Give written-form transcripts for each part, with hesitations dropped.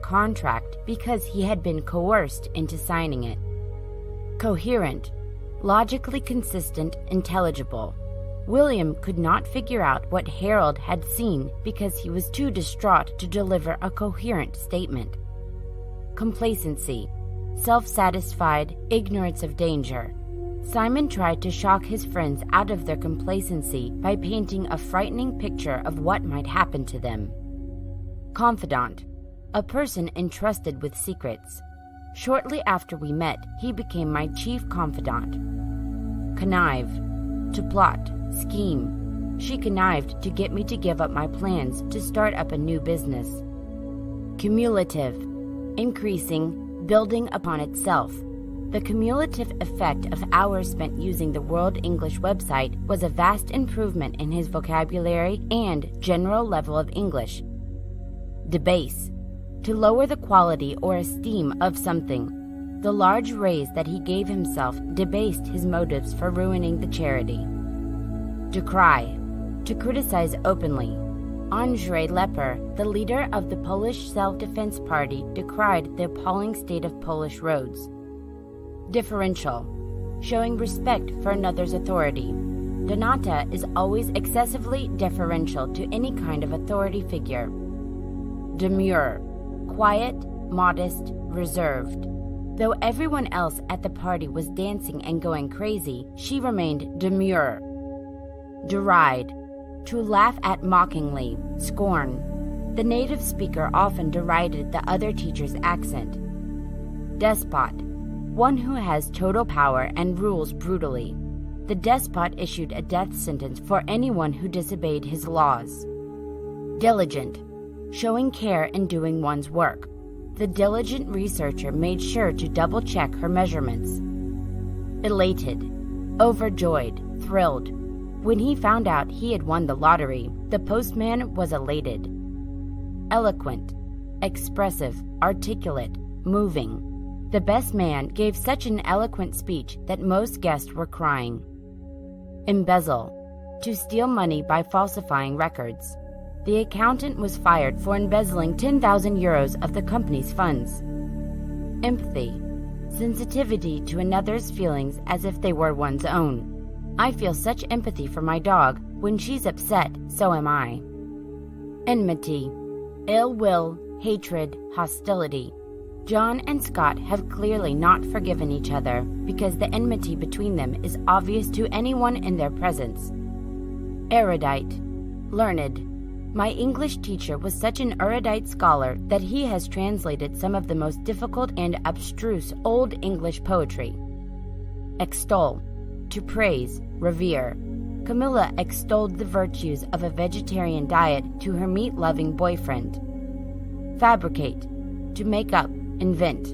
contract because he had been coerced into signing it. Coherent, logically consistent, intelligible. William could not figure out what Harold had seen because he was too distraught to deliver a coherent statement. Complacency, self-satisfied, ignorance of danger. Simon tried to shock his friends out of their complacency by painting a frightening picture of what might happen to them. Confidant, a person entrusted with secrets. Shortly after we met, he became my chief confidant. Connive, to plot, scheme. She connived to get me to give up my plans to start up a new business. Cumulative, increasing, building upon itself. The cumulative effect of hours spent using the World English website was a vast improvement in his vocabulary and general level of English. Debase, to lower the quality or esteem of something. The large raise that he gave himself debased his motives for ruining the charity. Decry, to criticize openly. Andrzej Leper, the leader of the Polish Self-Defense Party, decried the appalling state of Polish roads. Differential, showing respect for another's authority. Donata is always excessively deferential to any kind of authority figure. Demure, quiet, modest, reserved. Though everyone else at the party was dancing and going crazy, she remained demure. Deride, to laugh at mockingly, scorn. The native speaker often derided the other teacher's accent. Despot, one who has total power and rules brutally. The despot issued a death sentence for anyone who disobeyed his laws. Diligent, showing care in doing one's work. The diligent researcher made sure to double-check her measurements. Elated, overjoyed, thrilled. When he found out he had won the lottery, the postman was elated. Eloquent, expressive, articulate, moving. The best man gave such an eloquent speech that most guests were crying. Embezzle, to steal money by falsifying records. The accountant was fired for embezzling 10,000 euros of the company's funds. Empathy, sensitivity to another's feelings as if they were one's own. I feel such empathy for my dog. When she's upset, so am I. Enmity, ill will, hatred, hostility. John and Scott have clearly not forgiven each other because the enmity between them is obvious to anyone in their presence. Erudite, learned. My English teacher was such an erudite scholar that he has translated some of the most difficult and abstruse Old English poetry. Extol, to praise, revere. Camilla extolled the virtues of a vegetarian diet to her meat-loving boyfriend. Fabricate, to make up, invent.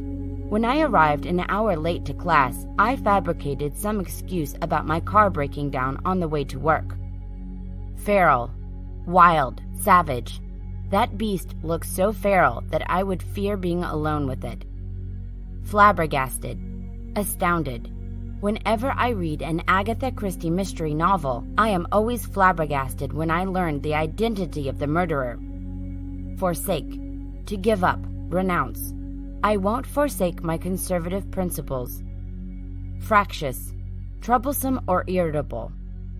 When I arrived an hour late to class, I fabricated some excuse about my car breaking down on the way to work. Feral, wild, savage. That beast looks so feral that I would fear being alone with it. Flabbergasted, astounded. Whenever I read an Agatha Christie mystery novel, I am always flabbergasted when I learn the identity of the murderer. Forsake, to give up, renounce. I won't forsake my conservative principles. Fractious, troublesome or irritable.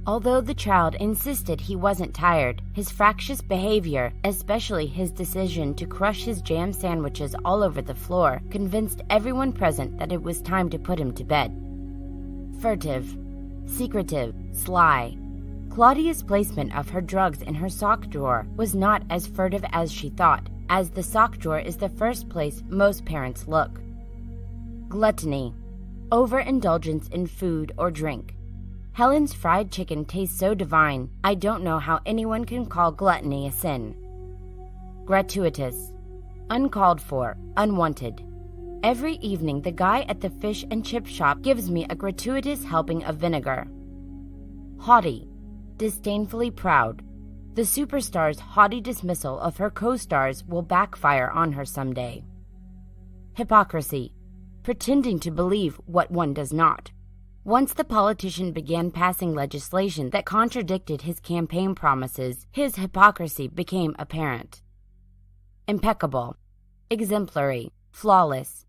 Although the child insisted he wasn't tired, his fractious behavior, especially his decision to crush his jam sandwiches all over the floor, convinced everyone present that it was time to put him to bed. Furtive, secretive, sly. Claudia's placement of her drugs in her sock drawer was not as furtive as she thought, as the sock drawer is the first place most parents look. Gluttony, overindulgence in food or drink. Helen's fried chicken tastes so divine, I don't know how anyone can call gluttony a sin. Gratuitous, uncalled for, unwanted. Every evening the guy at the fish and chip shop gives me a gratuitous helping of vinegar. Haughty, disdainfully proud. The superstar's haughty dismissal of her co-stars will backfire on her someday. Hypocrisy, pretending to believe what one does not. Once the politician began passing legislation that contradicted his campaign promises, his hypocrisy became apparent. Impeccable, exemplary, flawless.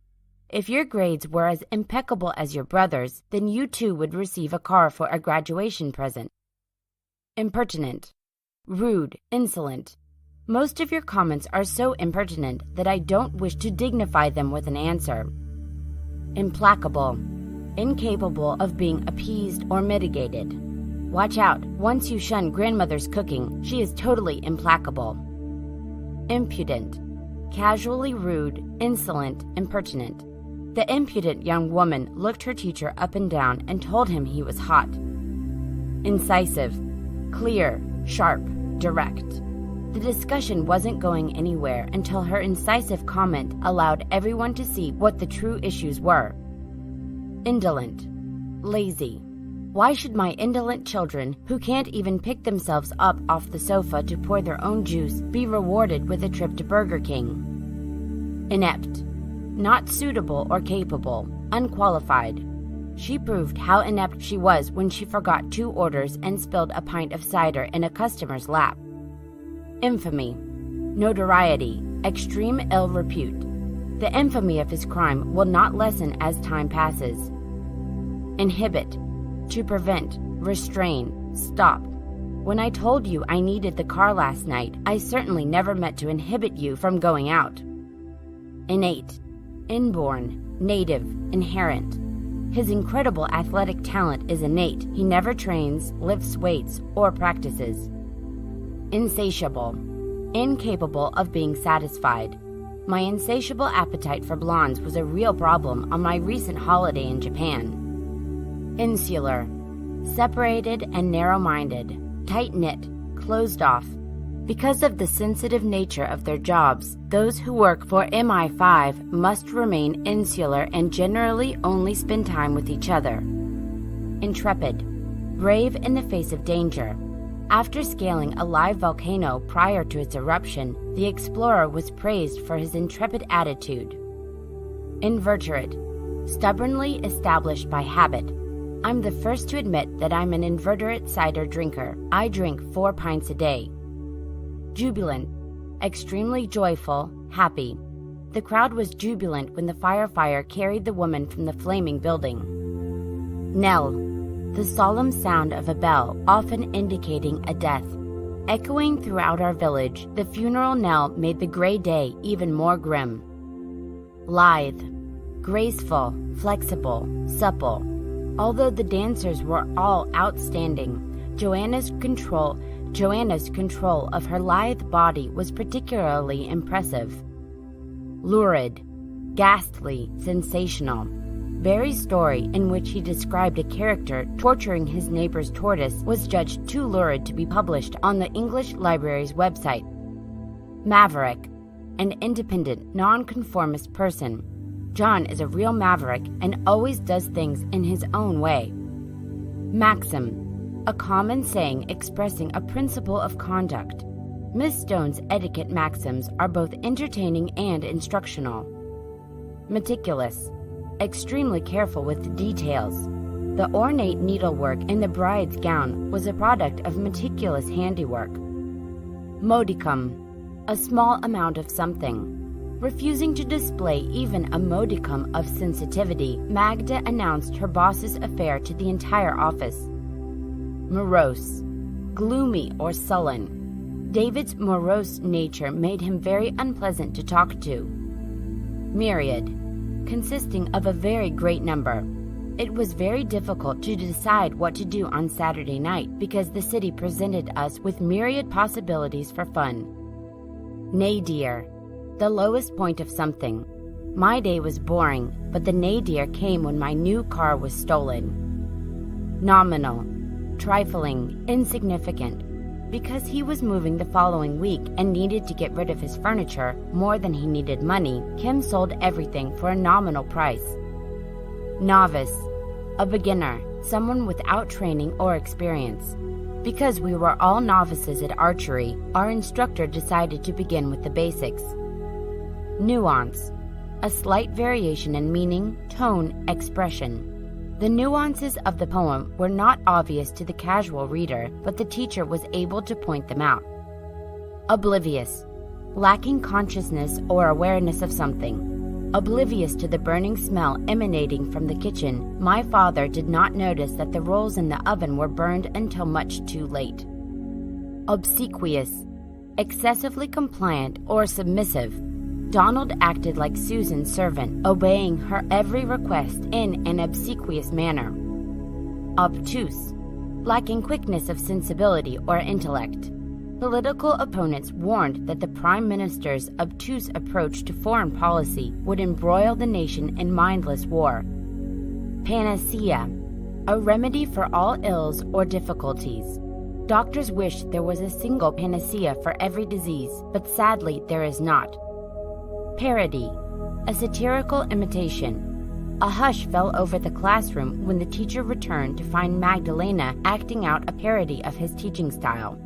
If your grades were as impeccable as your brother's, then you too would receive a car for a graduation present. Impertinent, rude, insolent. Most of your comments are so impertinent that I don't wish to dignify them with an answer. Implacable, incapable of being appeased or mitigated. Watch out, once you shun grandmother's cooking, she is totally implacable. Impudent, casually rude, insolent, impertinent. The impudent young woman looked her teacher up and down and told him he was hot. Incisive, clear, sharp, direct. The discussion wasn't going anywhere until her incisive comment allowed everyone to see what the true issues were. Indolent, lazy. Why should my indolent children, who can't even pick themselves up off the sofa to pour their own juice, be rewarded with a trip to Burger King? Inept, not suitable or capable, unqualified. She proved how inept she was when she forgot 2 orders and spilled a pint of cider in a customer's lap. Infamy, notoriety, extreme ill repute. The infamy of his crime will not lessen as time passes. Inhibit, to prevent, restrain, stop. When I told you I needed the car last night, I certainly never meant to inhibit you from going out. Innate, inborn, native, inherent. His incredible athletic talent is innate. He never trains, lifts weights, or practices. Insatiable, incapable of being satisfied. My insatiable appetite for blondes was a real problem on my recent holiday in Japan. Insular, separated and narrow-minded, tight-knit, closed off. Because of the sensitive nature of their jobs, those who work for MI5 must remain insular and generally only spend time with each other. Intrepid, brave in the face of danger. After scaling a live volcano prior to its eruption, the explorer was praised for his intrepid attitude. Invertebrate, stubbornly established by habit. I'm the first to admit that I'm an invertebrate cider drinker. I drink 4 pints a day. Jubilant, extremely joyful, happy. The crowd was jubilant when the firefighter carried the woman from the flaming building. Knell, the solemn sound of a bell, often indicating a death. Echoing throughout our village, the funeral knell made the gray day even more grim. Lithe, graceful, flexible, supple. Although the dancers were all outstanding, Joanna's control of her lithe body was particularly impressive. Lurid, ghastly, sensational. Barry's story, in which he described a character torturing his neighbor's tortoise, was judged too lurid to be published on the English Library's website. Maverick, an independent, nonconformist person. John is a real maverick and always does things in his own way. Maxim, a common saying expressing a principle of conduct. Miss Stone's etiquette maxims are both entertaining and instructional. Meticulous, extremely careful with the details. The ornate needlework in the bride's gown was a product of meticulous handiwork. Modicum, a small amount of something. Refusing to display even a modicum of sensitivity, Magda announced her boss's affair to the entire office. Morose, gloomy or sullen. David's morose nature made him very unpleasant to talk to. Myriad, consisting of a very great number. It was very difficult to decide what to do on Saturday night because the city presented us with myriad possibilities for fun. Nadir, the lowest point of something. My day was boring, but the nadir came when my new car was stolen. Nominal, trifling, insignificant. Because he was moving the following week and needed to get rid of his furniture more than he needed money, Kim sold everything for a nominal price. Novice, a beginner, someone without training or experience. Because we were all novices at archery, our instructor decided to begin with the basics. Nuance, a slight variation in meaning, tone, expression. The nuances of the poem were not obvious to the casual reader, but the teacher was able to point them out. Oblivious, lacking consciousness or awareness of something. Oblivious to the burning smell emanating from the kitchen, my father did not notice that the rolls in the oven were burned until much too late. Obsequious, excessively compliant or submissive, Donald acted like Susan's servant, obeying her every request in an obsequious manner. Obtuse, lacking quickness of sensibility or intellect. Political opponents warned that the Prime Minister's obtuse approach to foreign policy would embroil the nation in mindless war. Panacea, a remedy for all ills or difficulties. Doctors wish there was a single panacea for every disease, but sadly there is not. Parody, a satirical imitation. A hush fell over the classroom when the teacher returned to find Magdalena acting out a parody of his teaching style.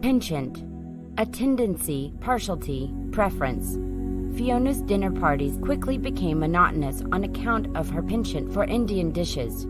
Penchant, a tendency, partiality, preference. Fiona's dinner parties quickly became monotonous on account of her penchant for Indian dishes.